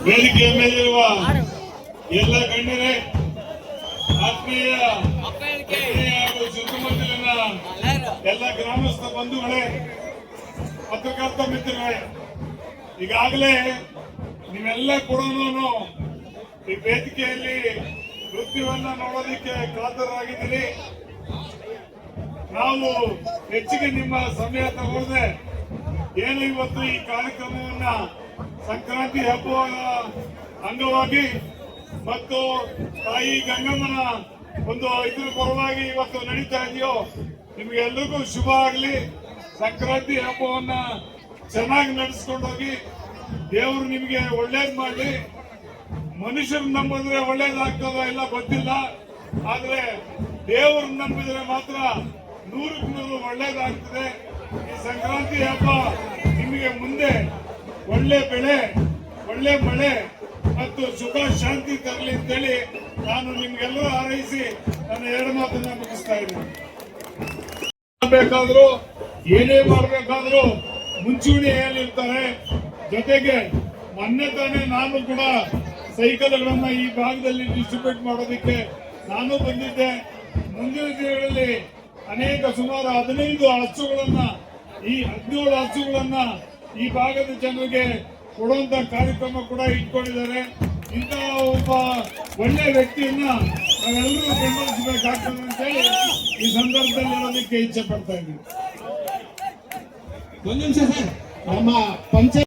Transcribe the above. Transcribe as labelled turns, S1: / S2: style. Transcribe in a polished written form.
S1: ವೇದಿಕೆಯ ಮೇಲಿರುವ ಎಲ್ಲ ಗಣ್ಯರೇ, ಆತ್ಮೀಯ ಹಾಗೂ ಸುತ್ತಮುತ್ತಲಿನ ಎಲ್ಲ ಗ್ರಾಮಸ್ಥ ಬಂಧುಗಳೇ, ಪತ್ರಕರ್ತ ಮಿತ್ರಗಳೇ, ಈಗಾಗಲೇ ನೀವೆಲ್ಲ ಕೂಡ ಈ ವೇದಿಕೆಯಲ್ಲಿ ನೃತ್ಯವನ್ನ ನೋಡೋದಕ್ಕೆ ಕಾತರಾಗಿದ್ದೀರಿ. ನಾವು ಹೆಚ್ಚಿಗೆ ನಿಮ್ಮ ಸಮಯ ತಗೊಳ್ಳದೆ ಏನು ಇವತ್ತು ಈ ಕಾರ್ಯಕ್ರಮವನ್ನ ಸಂಕ್ರಾಂತಿ ಹಬ್ಬದ ಅಂಗವಾಗಿ ಮತ್ತು ತಾಯಿ ಗಂಗಮ್ಮನ ಒಂದು ಇದ್ರ ಪರವಾಗಿ ಇವತ್ತು ನಡೀತಾ ಇದೆಯೋ, ನಿಮ್ಗೆ ಎಲ್ರಿಗೂ ಶುಭ ಆಗಲಿ. ಸಂಕ್ರಾಂತಿ ಹಬ್ಬವನ್ನ ಚೆನ್ನಾಗಿ ನಡೆಸ್ಕೊಂಡು ಹೋಗಿ, ದೇವರು ನಿಮಗೆ ಒಳ್ಳೇದ್ ಮಾಡಲಿ. ಮನುಷ್ಯರು ನಂಬಿದ್ರೆ ಒಳ್ಳೇದಾಗ್ತದ ಇಲ್ಲ ಗೊತ್ತಿಲ್ಲ, ಆದ್ರೆ ದೇವರು ನಂಬಿದ್ರೆ ಮಾತ್ರ 100ಕ್ಕೆ 100 ಒಳ್ಳೇದಾಗ್ತದೆ. ಈ ಸಂಕ್ರಾಂತಿ ಹಬ್ಬ ನಿಮಗೆ ಮುಂದೆ ಒಳ್ಳೆ ಬೆಳೆ, ಒಳ್ಳೆ ಮಳೆ ಮತ್ತು ಸುಖ ಶಾಂತಿ ತರಲಿ ಅಂತೇಳಿ ನಾನು ನಿಮ್ಗೆಲ್ಲರೂ ಹಾರೈಸಿ ನನ್ನ 2 ಮಾತನ್ನ ಮುಗಿಸ್ತಾ ಇದ್ದೀನಿ. ಬೇಕಾದ್ರೂ ಏನೇ ಮಾಡಬೇಕಾದ್ರೂ ಮುಂಚೂಣಿಯಲ್ಲಿರ್ತಾರೆ. ಜೊತೆಗೆ ಮೊನ್ನೆ ತಾನೇ ನಾನು ಕೂಡ ಸೈಕಲ್ಗಳನ್ನ ಈ ಭಾಗದಲ್ಲಿ ಡಿಸ್ಟ್ರಿಬ್ಯೂಟ್ ಮಾಡೋದಕ್ಕೆ ನಾನು ಬಂದಿದ್ದೆ. ಮುಂದಿನ ದಿನಗಳಲ್ಲಿ ಅನೇಕ ಸುಮಾರು 15 ಹಸುಗಳನ್ನ, ಈ 17 ಹಸುಗಳನ್ನ ಈ ಭಾಗದ ಜನರಿಗೆ ಕೊಡುವಂತ ಕಾರ್ಯಕ್ರಮ ಕೂಡ ಇಟ್ಕೊಂಡಿದ್ದಾರೆ. ಇಂತಹ ಒಬ್ಬ ಒಳ್ಳೆ ವ್ಯಕ್ತಿಯನ್ನ ನಾವೆಲ್ಲರೂ ಬೆಂಬಲಿಸಬೇಕಾಗ್ತದೆ ಅಂತೇಳಿ ಈ ಸಂದರ್ಭದಲ್ಲಿ ಹೇಳೋದಕ್ಕೆ ಇಚ್ಛೆ ಪಡ್ತಾ ಇದ್ದೀವಿ.
S2: ಒಂದು ನಿಮಿಷ ಸರ್, ನಮ್ಮ ಪಂಚಾಯತ್